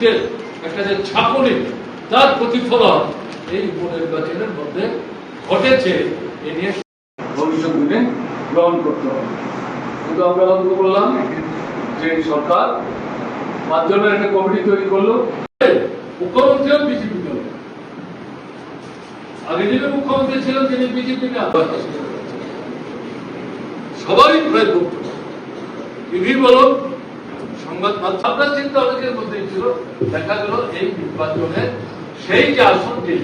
একটা যে ছাপনি তার প্রতিফলন এই উপনির্বাচনের মধ্যে ঘটেছে, এ নিয়ে ভবিষ্যৎ দিনে গ্রহণ করতে হবে। কিন্তু আমরা লক্ষ্য করলাম যে সরকার 5 জনের একটা কমিটি তৈরি করলো, মুখ্যমন্ত্রীও বিজেপি দল। আগে যিনি মুখ্যমন্ত্রী ছিলেন তিনি বিজেপি না, সবাই প্রায় গুপ্ত টিভি বলো সংবাদ মাধ্যম। আপনার চিন্তা অনেকের মধ্যে ছিল, দেখা গেল এই নির্বাচনে সেই যে আসনটি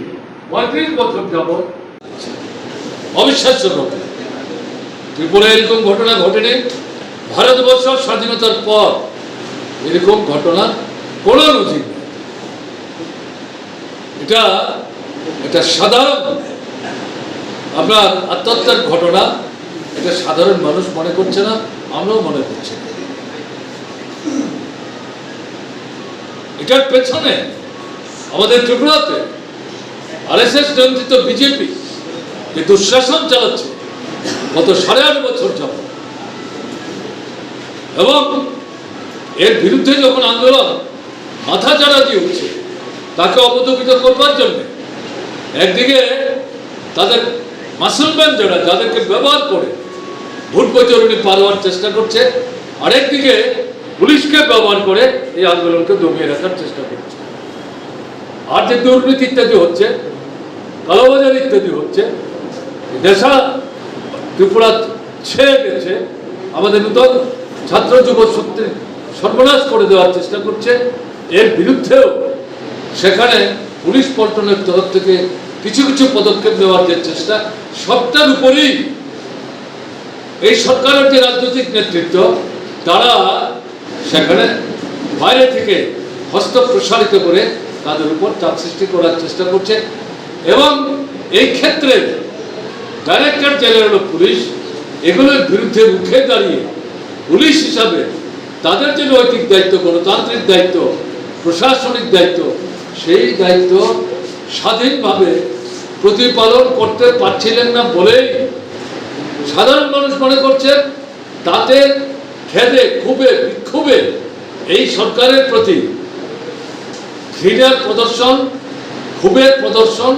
35 বছর যাবৎ অবিশ্বাস্য রকম ত্রিপুরা এরকম ঘটনা ঘটেনি। ভারতবর্ষ স্বাধীনতার পর এরকম ঘটনা কোনো নজির নেই। এটা সাধারণ আপনার আত্মহত্যার ঘটনা, এটা সাধারণ মানুষ মনে করছে না, আমরাও মনে করছি না। এটার পেছনে আমাদের ত্রিপুরাতে আরএসএস নিয়ন্ত্রিত বিজেপি যে দুঃশাসন চালাচ্ছে গত 8.5 বছর যাবত, এবং এর বিরুদ্ধে যখন আন্দোলন মাথা চাড়া দিয়ে উঠছে তাকে অবদমিত করবার জন্য একদিকে তাদের মাসলম্যান যাদেরকে ব্যবহার করে ভোট বৈতরণী পার হওয়ার চেষ্টা করছে, আরেকদিকে পুলিশকে ব্যবহার করে এই আন্দোলনকে দমিয়ে রাখার চেষ্টা করছে। আর যে দুর্নীতি ইত্যাদি হচ্ছে, কালোবাজার ইত্যাদি হচ্ছে, দেশা ত্রিপুরা ছেড়ে গেছে, আমাদের নতুন ছাত্র যুব শক্তি সর্বনাশ করে দেওয়ার চেষ্টা করছে। এর বিরুদ্ধেও সেখানে পুলিশ পল্টনের তরফ থেকে কিছু কিছু পদক্ষেপ নেওয়ার যে চেষ্টা, সবটার উপরেই এই সরকারের যে রাজনৈতিক নেতৃত্ব তারা সেখানে বাইরে থেকে হস্ত প্রসারিত করে তাদের উপর চাপ সৃষ্টি করার চেষ্টা করছে। এবং এই ক্ষেত্রে ডাইরেক্টর জেনারেল অফ পুলিশ এগুলোর বিরুদ্ধে রুখে দাঁড়িয়ে পুলিশ হিসাবে তাদের যে নৈতিক দায়িত্ব, গণতান্ত্রিক দায়িত্ব, প্রশাসনিক দায়িত্ব, সেই দায়িত্ব স্বাধীনভাবে প্রতিপালন করতে পারছিলেন না বলেই সাধারণ মানুষ মনে করছে তাতে খেদে ক্ষোভে বিক্ষোভে এই সরকারের প্রতি ঘৃণার প্রদর্শন, ক্ষোভের প্রদর্শন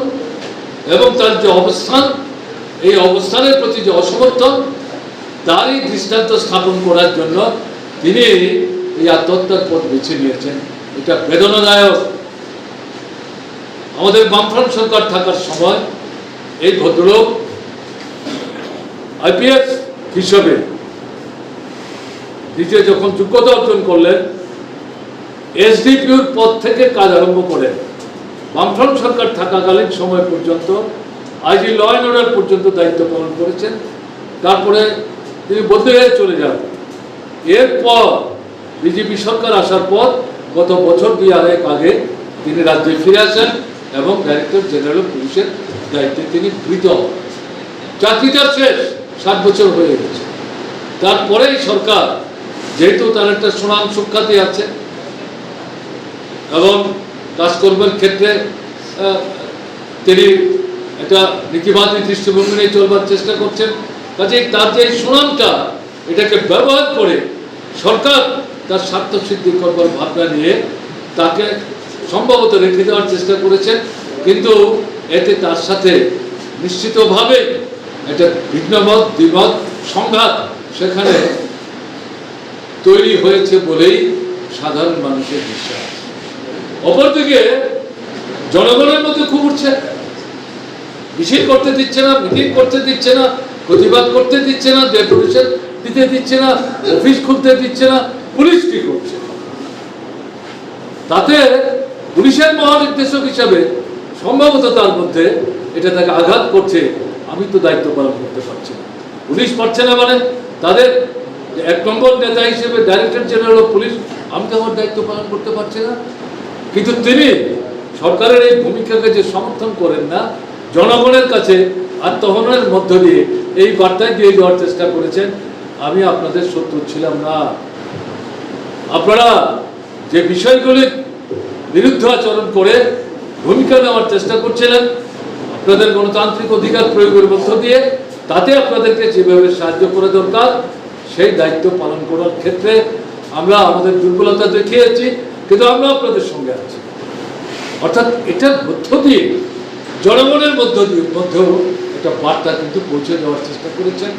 এবং তার যে অবস্থান, এই অবস্থানের প্রতি যে অসমর্থন, তারই দৃষ্টান্ত স্থাপন করার জন্য তিনি এই আত্মহত্যার পথ বেছে নিয়েছেন। এটা বেদনাদায়ক। আমাদের বামফ্রন্ট সরকার থাকার সময় এই ভদ্রলোক আইপিএস হিসেবে নিজে যখন যোগ্যতা অর্জন করলেন, এসডিপিওর পদ থেকে কাজ আরম্ভ করেন, বামফ্রন্ট সরকার থাকাকালীন সময় পর্যন্ত আইজি ল অ্যান্ড অর্ডার পর্যন্ত দায়িত্ব পালন করেছেন। তারপরে তিনি বদলে হয়ে চলে যান। এরপর বিজেপি সরকার আসার পর গত বছর 2.5 আগে তিনি রাজ্যে ফিরে আসেন এবং ডাইরেক্টর জেনারেল পুলিশের দায়িত্বে তিনি বৃত হন। চাকরিটা শেষ, 7 বছর হয়ে গেছে। তারপরেই সরকার, যেহেতু তার একটা সুনাম সুখ্যাতি আছে এবং কাজকর্মের ক্ষেত্রে তিনি একটা নীতিবাদী দৃষ্টিভঙ্গি নিয়ে চলবার চেষ্টা করছেন, কাজেই তার যে সুনামটা এটাকে ব্যবহার করে সরকার তার স্বার্থ সিদ্ধি করবার ভাবনা নিয়ে তাকে সম্ভবত রেখে দেওয়ার চেষ্টা করেছেন। কিন্তু এতে তার সাথে নিশ্চিতভাবে একটা ভিন্নমত, দ্বিমত, সংঘাত সেখানে তৈরি হয়েছে বলেই সাধারণ মানুষের বিশ্বাস। অপরদিকে জনগণের মধ্যে খুব উঠছে, মিছিল করতে দিচ্ছে না, মিটিং করতে দিচ্ছে না, প্রতিবাদ করতে দিচ্ছে না, ডেপুটেশন দিতে দিচ্ছে না, অফিস খুলতে দিচ্ছে না। পুলিশ কি করছে? তাতে পুলিশের মহানির্দেশক হিসাবে সম্ভবত তার মধ্যে এটা তাকে আঘাত করছে, আমি তো দায়িত্ব পালন করতে পারছি না। পুলিশ পারছে না মানে তাদের 1 নম্বর নেতা হিসেবে ডাইরেক্টর জেনারেল অফ পুলিশ, আমি তো আমার দায়িত্ব পালন করতে পারছি না। কিন্তু তিনি সরকারের এই ভূমিকাকে যে সমর্থন করেন না, জনগণের কাছে আত্মহননের মধ্য দিয়ে এই বার্তায় দিয়ে দেওয়ার চেষ্টা করেছেন, আমি আপনাদের শত্রু ছিলাম না। আপনারা যে বিষয়গুলির বিরুদ্ধে আচরণ করে ভূমিকা নেওয়ার চেষ্টা করছিলেন আপনাদের গণতান্ত্রিক অধিকার প্রয়োগের মধ্য দিয়ে, তাতে আপনাদেরকে যেভাবে সাহায্য করা দরকার সেই দায়িত্ব পালন করার ক্ষেত্রে আমরা আমাদের দুর্বলতা দেখিয়েছি কিন্তু আমরা আপনাদের সঙ্গে আছি। অর্থাৎ এটার মধ্য দিয়ে জনগণের মধ্যেও একটা বার্তা কিন্তু পৌঁছে দেওয়ার চেষ্টা করেছেন।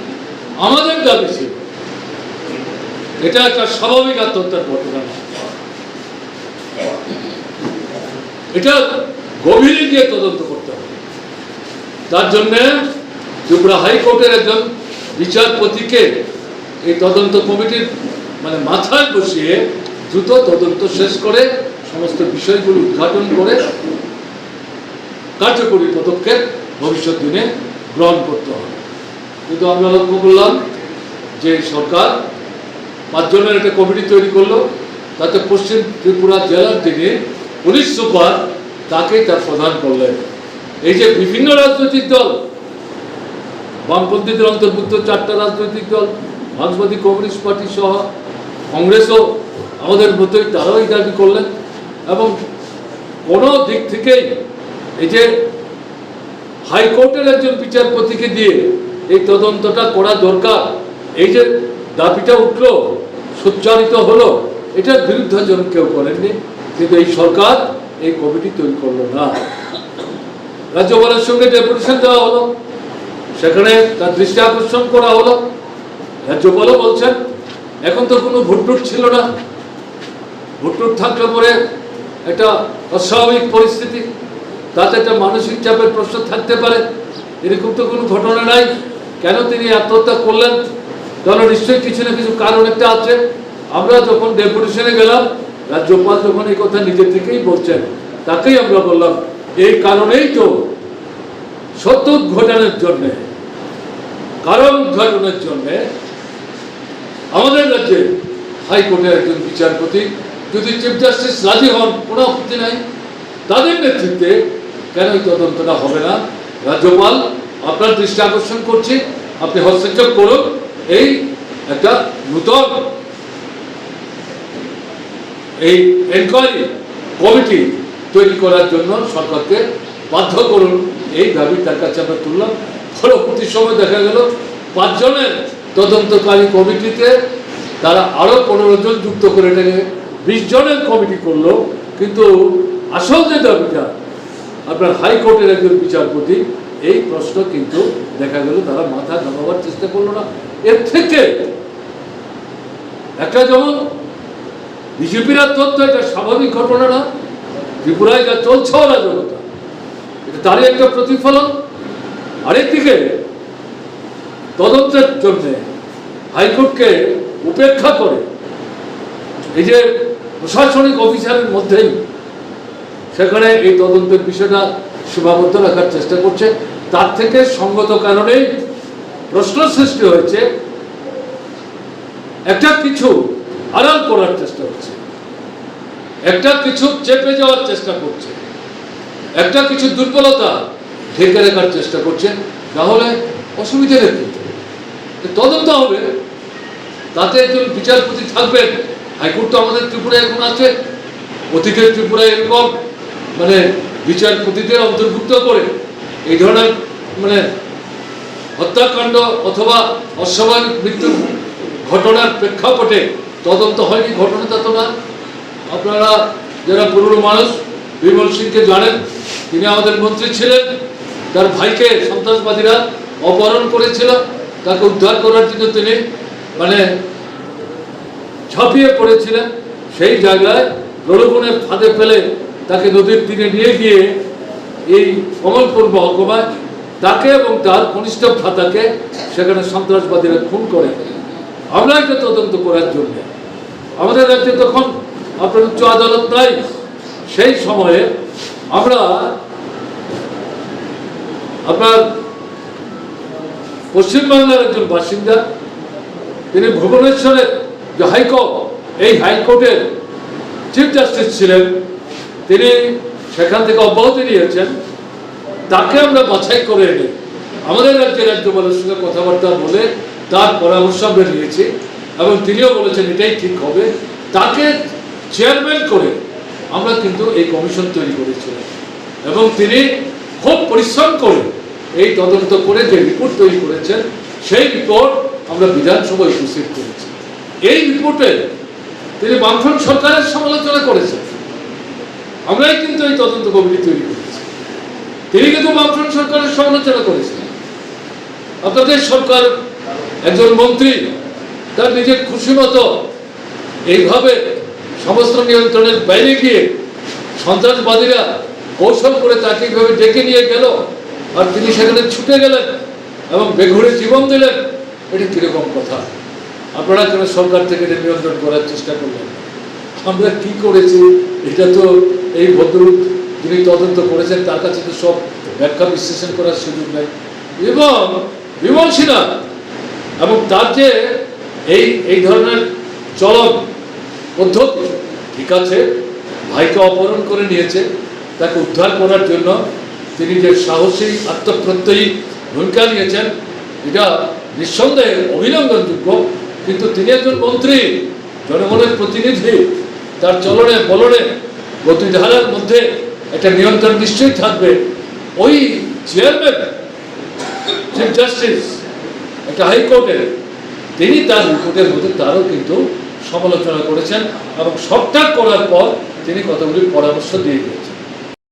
আমাদের দাবি ছিল এটা একটা স্বাভাবিক আত্মহত্যার ঘটনা, এটা গভীরে গিয়ে তদন্ত করতে হবে। তার জন্য ত্রিপুরা হাইকোর্টের একজন বিচারপতিকে এই তদন্ত কমিটির মাথায় বসিয়ে দ্রুত তদন্ত শেষ করে সমস্ত বিষয়গুলো উদ্ঘাটন করে কার্যকরী পদক্ষেপ ভবিষ্যৎ দিনে গ্রহণ করতে হবে। কিন্তু আমরা লক্ষ্য করলাম যে সরকার 5 জনের একটা কমিটি তৈরি করলো, তাতে পশ্চিম ত্রিপুরা জেলার যিনি পুলিশ সুপার তাকেই তার প্রধান করলেন। এই যে বিভিন্ন রাজনৈতিক দল, বামপন্থীদের অন্তর্ভুক্ত 4টা রাজনৈতিক দল, মার্ক্সবাদী কমিউনিস্ট পার্টি সহ কংগ্রেসও আমাদের মতোই তারাও এই দাবি করলেন। এবং কোনো দিক থেকেই এই যে হাইকোর্টের একজন বিচারপতিকে দিয়ে এই তদন্তটা করা দরকার, এই যে দাবিটা উঠলো, সোচ্চারিত হলো, এটার বিরুদ্ধাচরণ কেউ করেননি। কিন্তু এই সরকার এই কমিটি তৈরি করলো না। রাজ্যপালের সঙ্গে ডেপুটেশন দেওয়া হলো, সেখানে তার দৃষ্টি আকর্ষণ করা হলো। রাজ্যপালও বলছেন এখন তো কোনো ভোটটুট ছিল না, ভোটটুট থাকলে পরে একটা অস্বাভাবিক পরিস্থিতি, তাতে একটা মানসিক চাপের প্রশ্ন থাকতে পারে, এরকম তো কোনো ঘটনা নাই, কেন তিনি আত্মহত্যা করলেন? তাহলে নিশ্চয়ই কিছু না কিছু কারণ একটা আছে। আমরা যখন ডেপুটেশনে গেলাম, রাজ্যপাল যখন এই কথা নিজে থেকেই বলছেন, তাকেই আমরা বললাম এই কারণেই তো সত্য উদ্ঘাটনের জন্যে, কারণ উদ্ঘাটনের জন্যে আমাদের রাজ্যে হাইকোর্টের একজন বিচারপতি যদি চিফ জাস্টিস রাজি হন, কোনো আপত্তি নাই, তাদের নেতৃত্বে কেন এই তদন্তটা হবে না? রাজ্যপাল আপনার দৃষ্টি আকর্ষণ করছি, আপনি হস্তক্ষেপ করুন, এই একটা নূতন এই এনকোয়ারি কমিটি তৈরি করার জন্য সরকারকে বাধ্য করুন, এই দাবি তার কাছে আমরা তুললাম। পরবর্তী সময় দেখা গেল 5 জনের তদন্তকারী কমিটিতে তারা আরো 15 জন যুক্ত করে এটাকে 20 জনের কমিটি করলো। কিন্তু আসল যে দাবিটা আপনার হাইকোর্টের একজন বিচারপতি, এই প্রশ্ন কিন্তু দেখা গেল তারা মাথা ঘামাবার চেষ্টা করলো না। এর থেকে একটা যেমন বিজেপির আত্মহত্যা, এটা স্বাভাবিক ঘটনা না, ত্রিপুরায় যা চলছে অরাজকতা, এটা তারই একটা প্রতিফলন। আরেকদিকে তদন্তের জন্য হাইকোর্টকে উপেক্ষা করে এই যে প্রশাসনিক অফিসারের মধ্যেই সেখানে এই তদন্তের বিষয়টা সীমাবদ্ধ রাখার চেষ্টা করছে, তার থেকে সঙ্গত কারণেই প্রশ্ন সৃষ্টি হয়েছে। একটা কিছু আড়াল করার চেষ্টা হচ্ছে, একটা কিছু চেপে যাওয়ার চেষ্টা করছে, একটা কিছু দুর্বলতা ঢেকে রাখার চেষ্টা করছে। তাহলে অসুবিধা নেই, তদন্ত হবে, তাতে একজন বিচারপতি থাকবেন। হাইকোর্ট তো আমাদের ত্রিপুরায় এখন আছে, অতীতের ত্রিপুরায় এরকম বিচারপতিদের অন্তর্ভুক্ত করে এই ধরনের হত্যাকাণ্ড অথবা অস্বাভাবিক মৃত্যু ঘটনার প্রেক্ষাপটে তদন্ত হয়নি, ঘটনাটা তো না। আপনারা যারা পুরনো মানুষ বিমল সিংকে জানেন, তিনি আমাদের মন্ত্রী ছিলেন, তার ভাইকে সন্ত্রাসবাদীরা অপহরণ করেছিল, তাকে উদ্ধার করার জন্য তিনি ঝাঁপিয়ে পড়েছিলেন। সেই জায়গায় প্রলোভনের ফাঁদে ফেলে তাকে নদীর তীরে নিয়ে গিয়ে এই কমলপুর মহকুমায় তাকে এবং তার কনিষ্ঠ ভ্রাতাকে সেখানে সন্ত্রাসবাদীরা খুন করে। আমরা এটা তদন্ত করার জন্য, আমাদের রাজ্যে তখন আপনার উচ্চ আদালত নাই, সেই সময়ে আমরা আপনার পশ্চিমবাংলার একজন বাসিন্দা, তিনি ভুবনেশ্বরের যে হাইকোর্ট, এই হাইকোর্টের চিফ জাস্টিস ছিলেন, তিনি সেখান থেকে অব্যাহতি নিয়েছেন, তাকে আমরা বাছাই করে এনে আমাদের রাজ্যের রাজ্যপালের সঙ্গে কথাবার্তা বলে তার পরামর্শ আমরা নিয়েছি এবং তিনিও বলেছেন এটাই ঠিক হবে। তাকে চেয়ারম্যান করে আমরা কিন্তু এই কমিশন তৈরি করেছিলাম এবং তিনি খুব পরিশ্রম করে এই তদন্ত করে যে রিপোর্ট তৈরি করেছেন, সেই রিপোর্ট আমরা বিধানসভায় উপস্থিত করেছি। এই রিপোর্টে তিনি বামফ্রন্ট সরকারের সমালোচনা করেছেন। আমরাই কিন্তু এই তদন্ত কমিটি তৈরি করেছি। তিনি কিন্তু বামফ্রন্ট সরকারের সমালোচনা করেছেন। আপনাদের সরকার একজন মন্ত্রী তার নিজের খুশি মতো এইভাবে সমস্ত নিয়ন্ত্রণের বাইরে গিয়ে সন্ত্রাসবাদীরা কৌশল করে তাকে এইভাবে ডেকে নিয়ে গেল, আর তিনি সেখানে ছুটে গেলেন এবং বেঘুরে জীবন দিলেন। এটি কিরকম কথা? আপনারা কেন সরকার থেকে নিয়ন্ত্রণ করার চেষ্টা করলেন? আমরা কি করেছি এটা তো এই ভদ্রলোক যিনি তদন্ত করেছেন তার কাছে তো সব ব্যাখ্যা বিশ্লেষণ করার সুযোগ নেই। এবং বিমল সিনহা এবং তার যে এই ধরনের চলন পদ্ধতি, ঠিক আছে, ভাইকে অপহরণ করে নিয়েছে, তাকে উদ্ধার করার জন্য তিনি যে সাহসী আত্মপ্রত্যয়ী ভূমিকা নিয়েছেন এটা নিঃসন্দেহে অভিনন্দনযোগ্য। কিন্তু তিনি একজন মন্ত্রী, জনগণের প্রতিনিধি, তার চলনে বলনে গতিধারার মধ্যে একটা নিয়ন্ত্রণ নিশ্চয়ই থাকবে। ওই চেয়ারম্যান চিফ জাস্টিস একটা হাইকোর্টের, তিনি তার রিপোর্টের মধ্যে তারও কিন্তু সমালোচনা করেছেন এবং সবটা করার পর তিনি কতগুলি পরামর্শ দিয়ে দিয়েছেন।